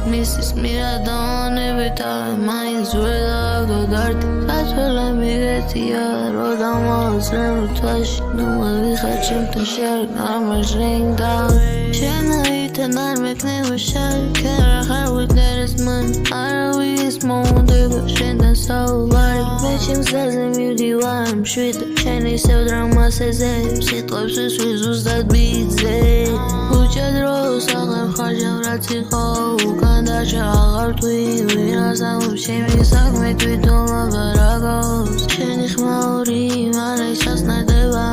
მისის მირადონებით მაინც ვერ დავდოდარდი გაწველა მიგეთია რო დამოაზრემ თვაში ნუ ვიხარ ჩემთან შარკ ამაჟრენდა შენაირთან არ მექნება შარკ ხარ with there is money არავის მომდება შენთან საუბარი მე ჩემზე მივდივარ მშვიდ შენ ისევ დრამას ეძებს სიტყვებს ვისვი ზუსტად ბიძე უჭა დროს აღარ ხარჯავ რაც იყო უკან დარჩა აღარ თვი ვინას ამობ ჩემი საქმე თვითონ ლაბარაკობს შენი ხმაური მალე ჩასნარდება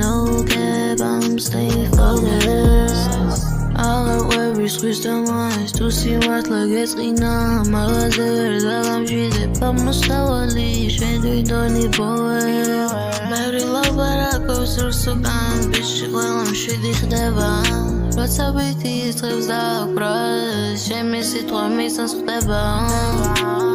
no cap I'm staying focused აღარ ყვევი სხვის დამაეს თუ სიმართლე გეწყინა მაღაზე ვერ დაგამშვიდებ ამოსავალი შენ თვითონ იპოვებ ბევრი ლაბარაკობს რს უკან ბიჭი ყველა მშვიდი ხდება როცა ბითი ისწრებს დააკვირას ჩემი სიტყვა მისცემს ხდება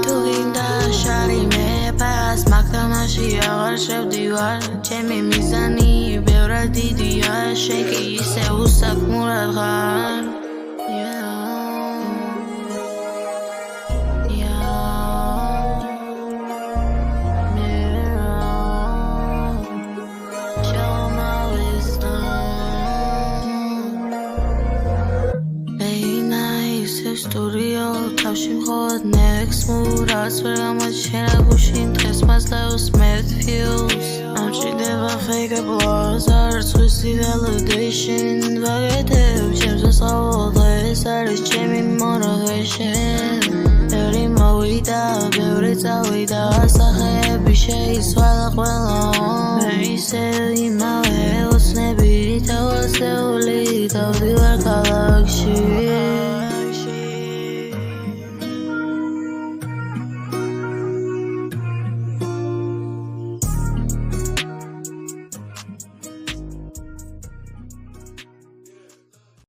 თუ გინდა შარი მე ფას მაგდამაში აღარ შევდივარ ჩემი მიზანი ბევრად დიდია შენ კი ისე უსაქმურად ხარ სტუდიო თავში მხოლოდ next move რაც ვერ გამოჩერა გუშინ დღეს მას დაუსმევთ feels ამჭირდება fake applause არც ვისი validation ვაგეთებ ჩემს ასწავლოთ ეს არის ჩემი motivation ბევრი მოვიდა ბევრი წავიდა ასახები შეიცვალა ყველა მე ისევ იმავე ოცნები თავასეული დავდი